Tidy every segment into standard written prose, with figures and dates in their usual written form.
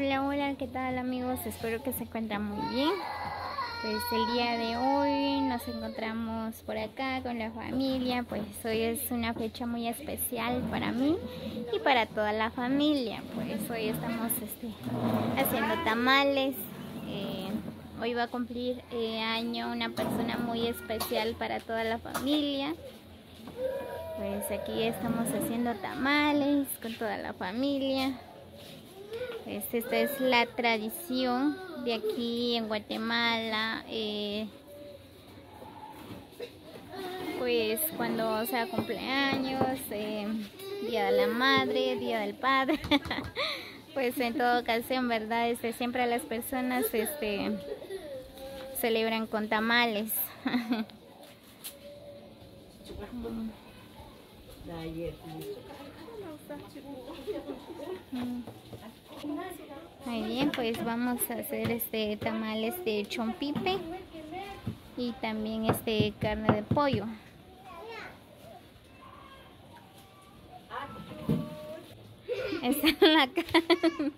Hola, hola, ¿qué tal amigos? Espero que se encuentren muy bien. Pues el día de hoy nos encontramos por acá con la familia. Pues hoy es una fecha muy especial para mí y para toda la familia. Pues hoy estamos haciendo tamales. Hoy va a cumplir año una persona muy especial para toda la familia. Pues aquí estamos haciendo tamales con toda la familia. Esta es la tradición de aquí en Guatemala. Pues cuando sea cumpleaños, Día de la Madre, Día del Padre, pues en toda ocasión, ¿verdad? Siempre las personas celebran con tamales. Muy bien, pues vamos a hacer tamales de chompipe y también carne de pollo. Está en la carne.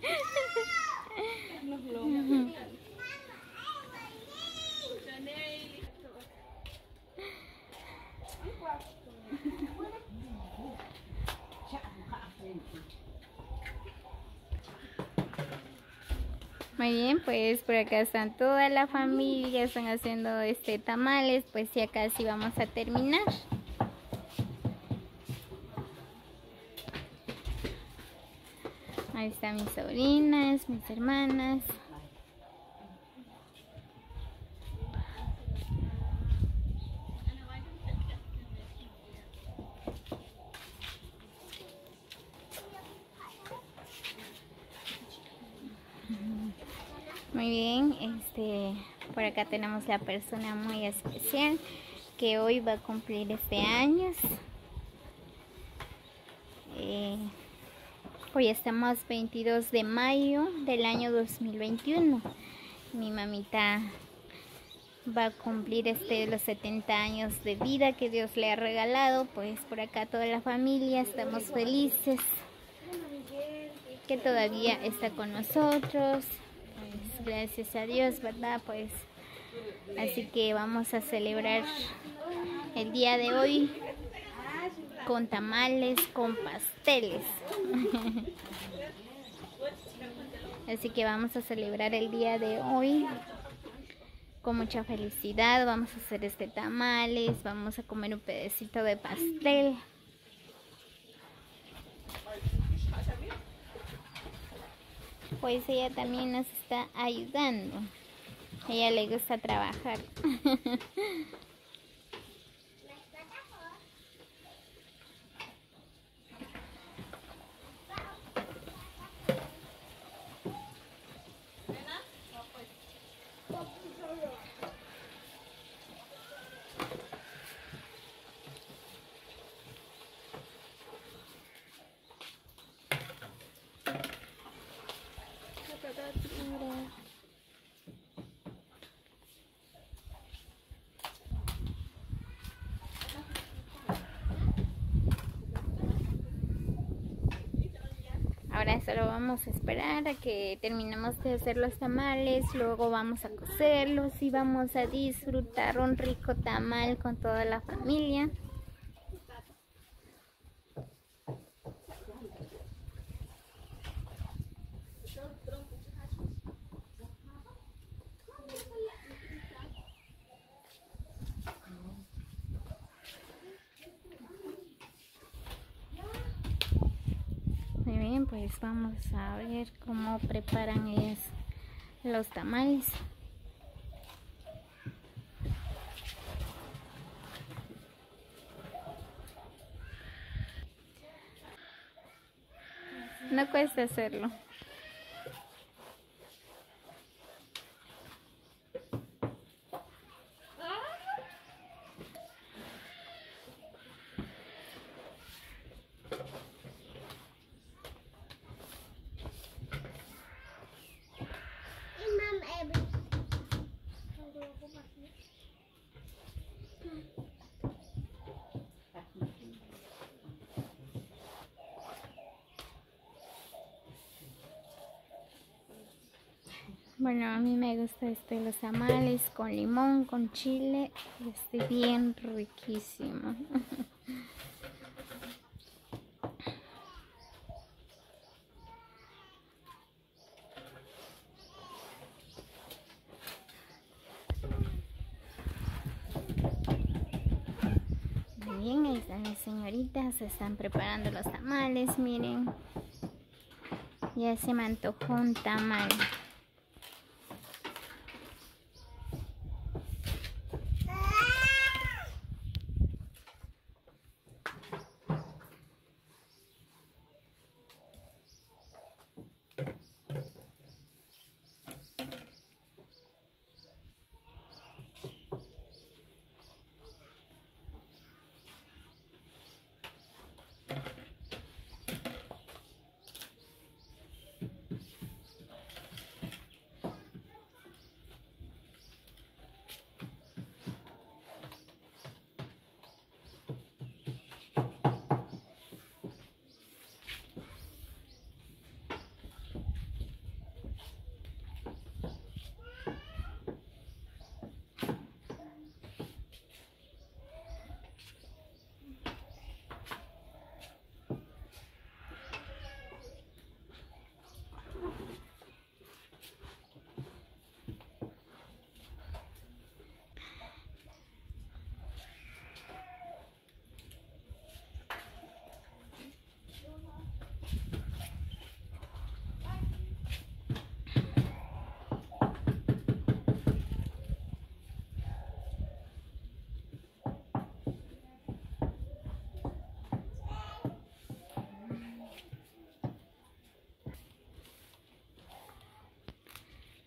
Muy bien, pues por acá están toda la familia, están haciendo tamales, pues ya casi vamos a terminar. Ahí están mis sobrinas, mis hermanas. Muy bien, por acá tenemos la persona muy especial que hoy va a cumplir años. Hoy estamos 22 de mayo del año 2021. Mi mamita va a cumplir los 70 años de vida que Dios le ha regalado. Pues por acá toda la familia estamos felices que todavía está con nosotros. Pues, gracias a Dios, ¿verdad? Pues así que vamos a celebrar el día de hoy con tamales, con pasteles. Así que vamos a celebrar el día de hoy con mucha felicidad. Vamos a hacer tamales, vamos a comer un pedacito de pastel. Pues ella también nos está ayudando. A ella le gusta trabajar. Ahora solo vamos a esperar a que terminemos de hacer los tamales, luego vamos a cocerlos y vamos a disfrutar un rico tamal con toda la familia. Muy bien, pues vamos a ver cómo preparan ellos los tamales. No cuesta hacerlo. Bueno, a mí me gusta los tamales con limón, con chile, bien riquísimo. Bien, ahí están las señoritas, se están preparando los tamales, miren. Ya se me antojó un tamal.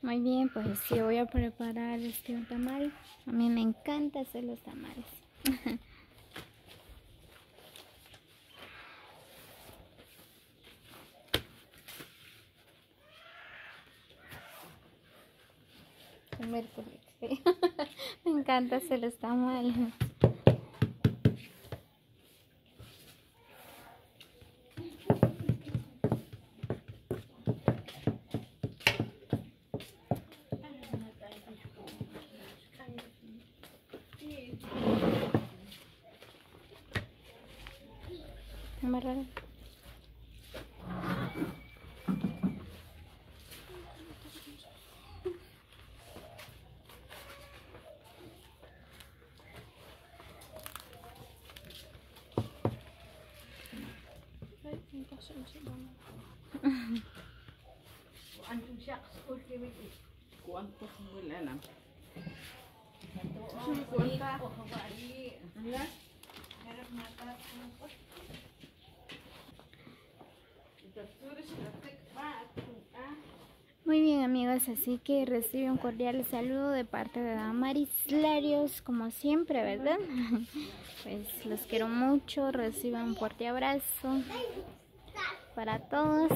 Muy bien, pues yo voy a preparar un tamal. A mí me encanta hacer los tamales. Me encanta hacer los tamales. Amarrar. Muy bien, amigos, así que recibe un cordial saludo de parte de Damaris Larios, como siempre, ¿verdad? Pues los quiero mucho, reciban un fuerte abrazo para todos.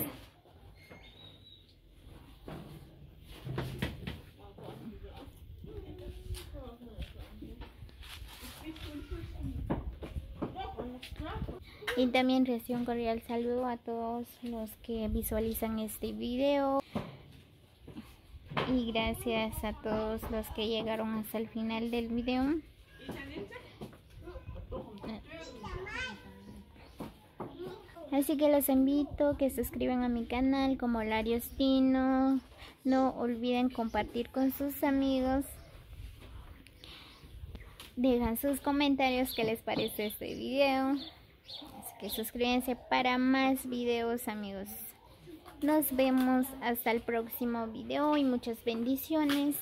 Y también recibo un cordial saludo a todos los que visualizan este video. Y gracias a todos los que llegaron hasta el final del video. Así que los invito a que se suscriban a mi canal como Larios Tino. No olviden compartir con sus amigos. Dejan sus comentarios qué les parece este video. Así que suscríbanse para más videos, amigos. Nos vemos hasta el próximo video y muchas bendiciones.